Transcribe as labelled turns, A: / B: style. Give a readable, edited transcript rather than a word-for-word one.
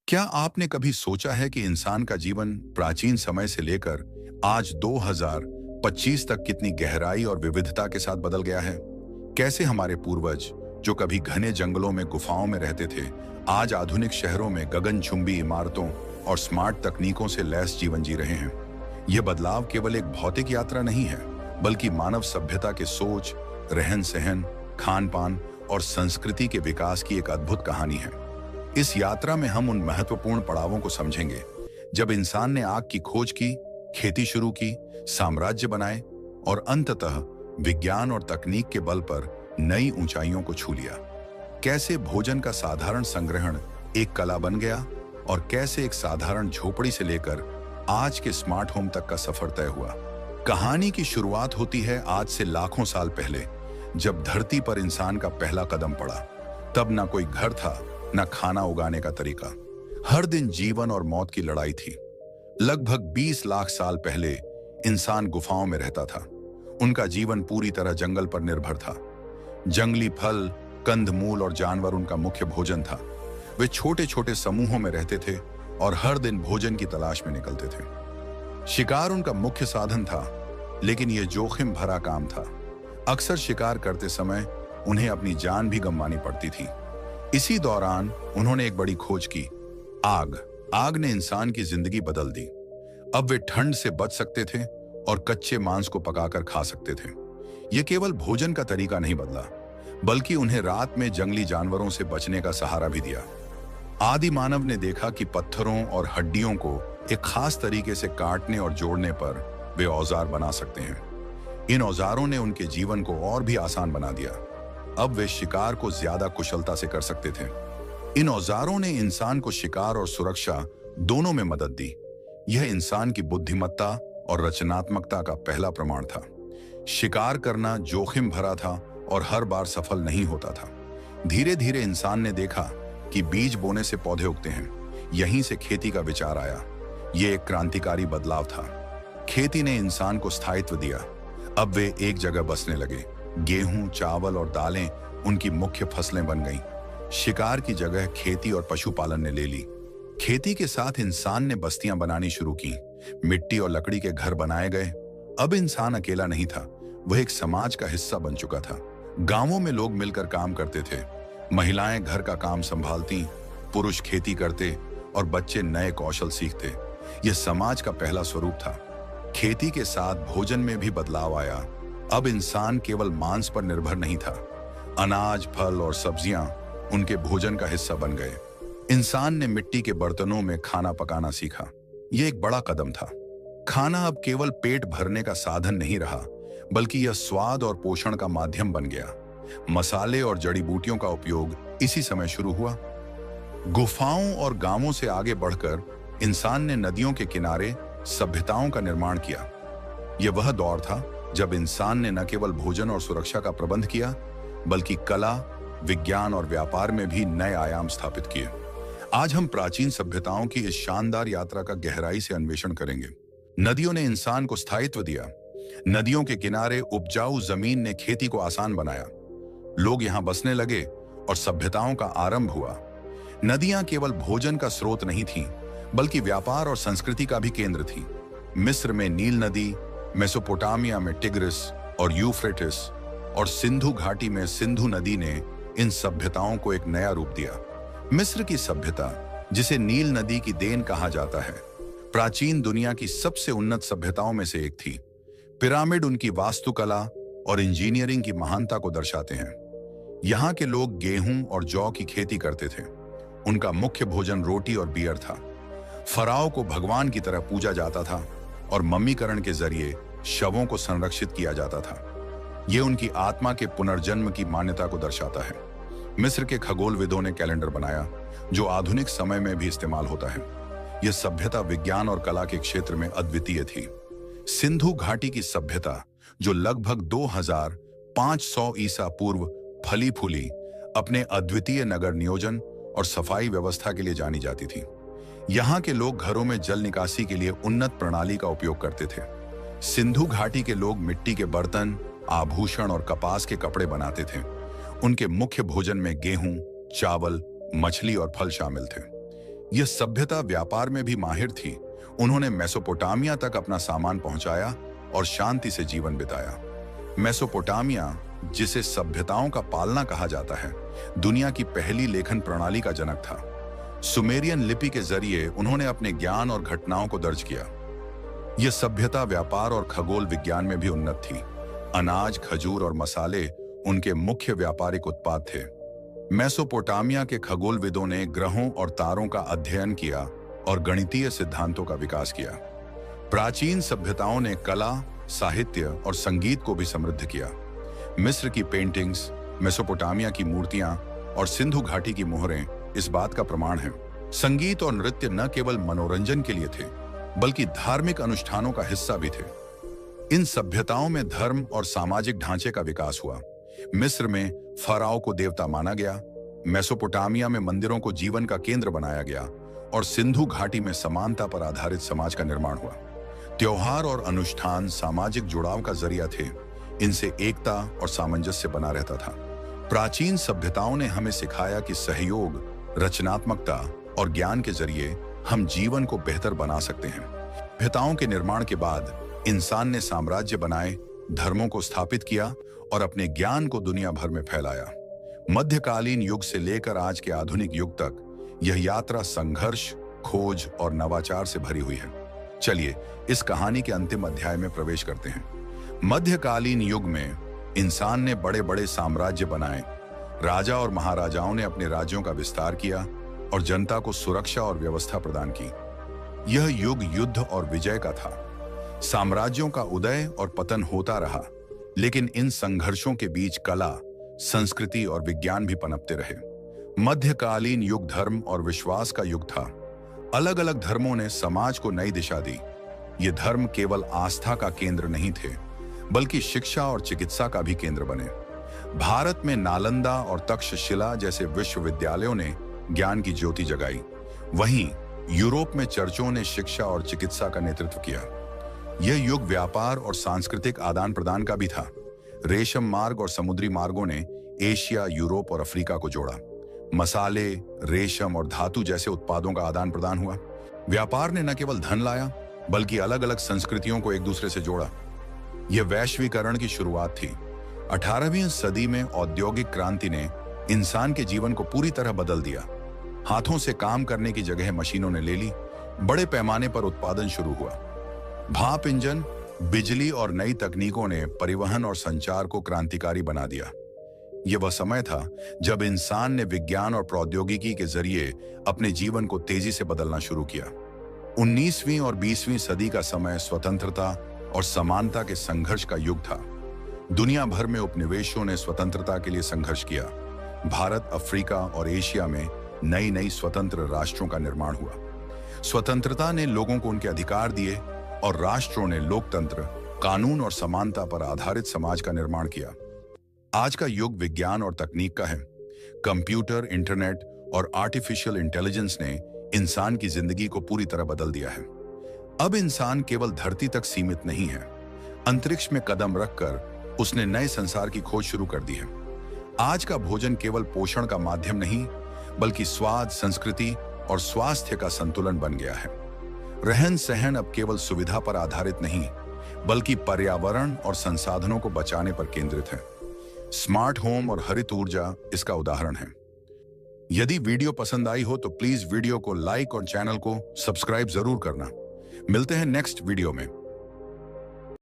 A: क्या आपने कभी सोचा है कि इंसान का जीवन प्राचीन समय से लेकर आज 2025 तक कितनी गहराई और विविधता के साथ बदल गया है? कैसे हमारे पूर्वज, जो कभी घने जंगलों में गुफाओं में रहते थे, आज आधुनिक शहरों में गगनचुंबी इमारतों और स्मार्ट तकनीकों से लैस जीवन जी रहे हैं। यह बदलाव केवल एक भौतिक यात्रा नहीं है, बल्कि मानव सभ्यता के सोच, रहन सहन, खान पान और संस्कृति के विकास की एक अद्भुत कहानी है। इस यात्रा में हम उन महत्वपूर्ण पड़ावों को समझेंगे जब इंसान ने आग की खोज की, खेती शुरू की, साम्राज्य बनाए और अंततः विज्ञान और तकनीक के बल पर नई ऊंचाइयों को छू लिया। कैसे भोजन का साधारण संग्रहण एक कला बन गया और कैसे एक साधारण झोपड़ी से लेकर आज के स्मार्ट होम तक का सफर तय हुआ। कहानी की शुरुआत होती है आज से लाखों साल पहले, जब धरती पर इंसान का पहला कदम पड़ा। तब ना कोई घर था, ना खाना उगाने का तरीका। हर दिन जीवन और मौत की लड़ाई थी। लगभग 20 लाख साल पहले इंसान गुफाओं में रहता था। उनका जीवन पूरी तरह जंगल पर निर्भर था। जंगली फल, कंदमूल और जानवर उनका मुख्य भोजन था। वे छोटे छोटे समूहों में रहते थे और हर दिन भोजन की तलाश में निकलते थे। शिकार उनका मुख्य साधन था, लेकिन यह जोखिम भरा काम था। अक्सर शिकार करते समय उन्हें अपनी जान भी गंवानी पड़ती थी। इसी दौरान उन्होंने एक बड़ी खोज की, आग। आग ने इंसान की जिंदगी बदल दी। अब वे ठंड से बच सकते थे और कच्चे मांस को पकाकर खा सकते थे। यह केवल भोजन का तरीका नहीं बदला, बल्कि उन्हें रात में जंगली जानवरों से बचने का सहारा भी दिया। आदि मानव ने देखा कि पत्थरों और हड्डियों को एक खास तरीके से काटने और जोड़ने पर वे औजार बना सकते हैं। इन औजारों ने उनके जीवन को और भी आसान बना दिया। अब वे शिकार को ज्यादा कुशलता से कर सकते थे। इन औजारों ने इंसान को शिकार और सुरक्षा दोनों में मदद दी। यह इंसान की बुद्धिमत्ता और रचनात्मकता का पहला प्रमाण था। शिकार करना जोखिम भरा था और हर बार सफल नहीं होता था। धीरे धीरे इंसान ने देखा कि बीज बोने से पौधे उगते हैं। यहीं से खेती का विचार आया। यह एक क्रांतिकारी बदलाव था। खेती ने इंसान को स्थायित्व दिया। अब वे एक जगह बसने लगे। गेहूं, चावल और दालें उनकी मुख्य फसलें बन गईं। शिकार की जगह खेती और पशुपालन ने ले ली। खेती के साथ इंसान ने बस्तियां बनानी शुरू की। मिट्टी और लकड़ी के घर बनाए गए। अब इंसान अकेला नहीं था, वह एक समाज का हिस्सा बन चुका था। गांवों में लोग मिलकर काम करते थे। महिलाएं घर का काम संभालती, पुरुष खेती करते और बच्चे नए कौशल सीखते। यह समाज का पहला स्वरूप था। खेती के साथ भोजन में भी बदलाव आया। अब इंसान केवल मांस पर निर्भर नहीं था। अनाज, फल और सब्जियां उनके भोजन का हिस्सा बन गए। इंसान ने मिट्टी के बर्तनों में खाना पकाना सीखा। यह एक बड़ा कदम था। खाना अब केवल पेट भरने का साधन नहीं रहा, बल्कि यह स्वाद और पोषण का माध्यम बन गया। मसाले और जड़ी बूटियों का उपयोग इसी समय शुरू हुआ। गुफाओं और गांवों से आगे बढ़कर इंसान ने नदियों के किनारे सभ्यताओं का निर्माण किया। यह वह दौर था जब इंसान ने न केवल भोजन और सुरक्षा का प्रबंध किया, बल्कि कला, विज्ञान और व्यापार में भी नए आयाम स्थापित किए। आज हम प्राचीन सभ्यताओं की इस शानदार यात्रा का गहराई से अन्वेषण करेंगे। नदियों ने इंसान को स्थायित्व दिया। नदियों के किनारे उपजाऊ जमीन ने खेती को आसान बनाया। लोग यहां बसने लगे और सभ्यताओं का आरंभ हुआ। नदियां केवल भोजन का स्रोत नहीं थीं, बल्कि व्यापार और संस्कृति का भी केंद्र थी। मिस्र में नील नदी, मेसोपोटामिया में टिग्रिस और यूफ्रेटिस और सिंधु घाटी में सिंधु नदी ने इन सभ्यताओं को एक नया रूप दिया। मिस्र की सभ्यता, जिसे नील नदी की देन कहा जाता है, प्राचीन दुनिया की सबसे उन्नत सभ्यताओं में से एक थी। पिरामिड उनकी वास्तुकला और इंजीनियरिंग की महानता को दर्शाते हैं। यहाँ के लोग गेहूं और जौ की खेती करते थे। उनका मुख्य भोजन रोटी और बियर था। फराओ को भगवान की तरह पूजा जाता था और मम्मीकरण के जरिए शवों को संरक्षित किया जाता था। यह उनकी आत्मा के पुनर्जन्म की मान्यता को दर्शाता है। मिस्र के खगोलविदों ने कैलेंडर बनाया, जो आधुनिक समय में भी इस्तेमाल होता है। यह सभ्यता विज्ञान और कला के क्षेत्र में अद्वितीय थी। सिंधु घाटी की सभ्यता, जो लगभग 2500 ईसा पूर्व फली फूली, अपने अद्वितीय नगर नियोजन और सफाई व्यवस्था के लिए जानी जाती थी। यहाँ के लोग घरों में जल निकासी के लिए उन्नत प्रणाली का उपयोग करते थे। सिंधु घाटी के लोग मिट्टी के बर्तन, आभूषण और कपास के कपड़े बनाते थे। उनके मुख्य भोजन में गेहूं, चावल, मछली और फल शामिल थे। यह सभ्यता व्यापार में भी माहिर थी। उन्होंने मेसोपोटामिया तक अपना सामान पहुंचाया और शांति से जीवन बिताया। मेसोपोटामिया, जिसे सभ्यताओं का पालना कहा जाता है, दुनिया की पहली लेखन प्रणाली का जनक था। सुमेरियन लिपि के जरिए उन्होंने अपने ज्ञान और घटनाओं को दर्ज किया। यह सभ्यता व्यापार और खगोल विज्ञान में भी उन्नत थी। अनाज, खजूर और मसाले उनके मुख्य व्यापारिक उत्पाद थे। मेसोपोटामिया के खगोलविदों ने ग्रहों और तारों का अध्ययन किया और गणितीय सिद्धांतों का विकास किया। प्राचीन सभ्यताओं ने कला, साहित्य और संगीत को भी समृद्ध किया। मिस्र की पेंटिंग्स, मेसोपोटामिया की मूर्तियां और सिंधु घाटी की मोहरें इस बात का प्रमाण हैं। संगीत और नृत्य न केवल मनोरंजन के लिए थे, बल्कि धार्मिक अनुष्ठानों का हिस्सा भी थे। इन सभ्यताओं में धर्म और सामाजिक ढांचे का विकास हुआ। मिस्र में फराओ को देवता माना गया, मेसोपोटामिया में मंदिरों को जीवन का केंद्र बनाया गया और सिंधु घाटी में समानता पर आधारित समाज का निर्माण हुआ। त्योहार और अनुष्ठान सामाजिक जुड़ाव का जरिया थे। इनसे एकता और सामंजस्य बना रहता था। प्राचीन सभ्यताओं ने हमें सिखाया कि सहयोग, रचनात्मकता और ज्ञान के जरिए हम जीवन को बेहतर बना सकते हैं। सभ्यताओं के निर्माण के बाद इंसान ने साम्राज्य बनाए, धर्मों को स्थापित किया और अपने ज्ञान को दुनिया भर में फैलाया। मध्यकालीन युग से लेकर आज के आधुनिक युग तक यह यात्रा संघर्ष, खोज और नवाचार से भरी हुई है। चलिए इस कहानी के अंतिम अध्याय में प्रवेश करते हैं। मध्यकालीन युग में इंसान ने बड़े बड़े साम्राज्य बनाए। राजा और महाराजाओं ने अपने राज्यों का विस्तार किया और जनता को सुरक्षा और व्यवस्था प्रदान की। यह युग युद्ध और विजय का था। साम्राज्यों का उदय और पतन होता रहा, लेकिन इन संघर्षों के बीच कला, संस्कृति और विज्ञान भी पनपते रहे। मध्यकालीन युग धर्म और विश्वास का युग था। अलग अलग धर्मों ने समाज को नई दिशा दी। ये धर्म केवल आस्था का केंद्र नहीं थे, बल्कि शिक्षा और चिकित्सा का भी केंद्र बने। भारत में नालंदा और तक्षशिला जैसे विश्वविद्यालयों ने ज्ञान की ज्योति जगाई। वहीं यूरोप में चर्चों ने शिक्षा और चिकित्सा का नेतृत्व किया। यह युग व्यापार और सांस्कृतिक आदान प्रदान का भी था। रेशम मार्ग और समुद्री मार्गों ने एशिया, यूरोप और अफ्रीका को जोड़ा। मसाले, रेशम और धातु जैसे उत्पादों का आदान प्रदान हुआ। व्यापार ने न केवल धन लाया, बल्कि अलग अलग संस्कृतियों को एक दूसरे से जोड़ा। यह वैश्वीकरण की शुरुआत थी। 18वीं सदी में औद्योगिक क्रांति ने इंसान के जीवन को पूरी तरह बदल दिया। हाथों से काम करने की जगह मशीनों ने ले ली। बड़े पैमाने पर उत्पादन शुरू हुआ। भाप इंजन, बिजली और नई तकनीकों ने परिवहन और संचार को क्रांतिकारी बना दिया। यह वह समय था जब इंसान ने विज्ञान और प्रौद्योगिकी के जरिए अपने जीवन को तेजी से बदलना शुरू किया। 19वीं और 20वीं सदी का समय स्वतंत्रता और समानता के संघर्ष का युग था। दुनिया भर में उपनिवेशों ने स्वतंत्रता के लिए संघर्ष किया। भारत, अफ्रीका और एशिया में नई नई स्वतंत्र राष्ट्रों का निर्माण हुआ। स्वतंत्रता ने लोगों को उनके अधिकार दिए और राष्ट्रों ने लोकतंत्र, कानून और समानता पर आधारित समाज का निर्माण किया। आज का युग विज्ञान और तकनीक का है। कंप्यूटर, इंटरनेट और आर्टिफिशियल इंटेलिजेंस ने इंसान की जिंदगी को पूरी तरह बदल दिया है। अब इंसान केवल धरती तक सीमित नहीं है। अंतरिक्ष में कदम रखकर उसने नए संसार की खोज शुरू कर दी है। आज का भोजन केवल पोषण का माध्यम नहीं, बल्कि स्वाद, संस्कृति और स्वास्थ्य का संतुलन बन गया है। रहन सहन अब केवल सुविधा पर आधारित नहीं, बल्कि पर्यावरण और संसाधनों को बचाने पर केंद्रित है। स्मार्ट होम और हरित ऊर्जा इसका उदाहरण है। यदि वीडियो पसंद आई हो तो प्लीज वीडियो को लाइक और चैनल को सब्सक्राइब जरूर करना। मिलते हैं नेक्स्ट वीडियो में।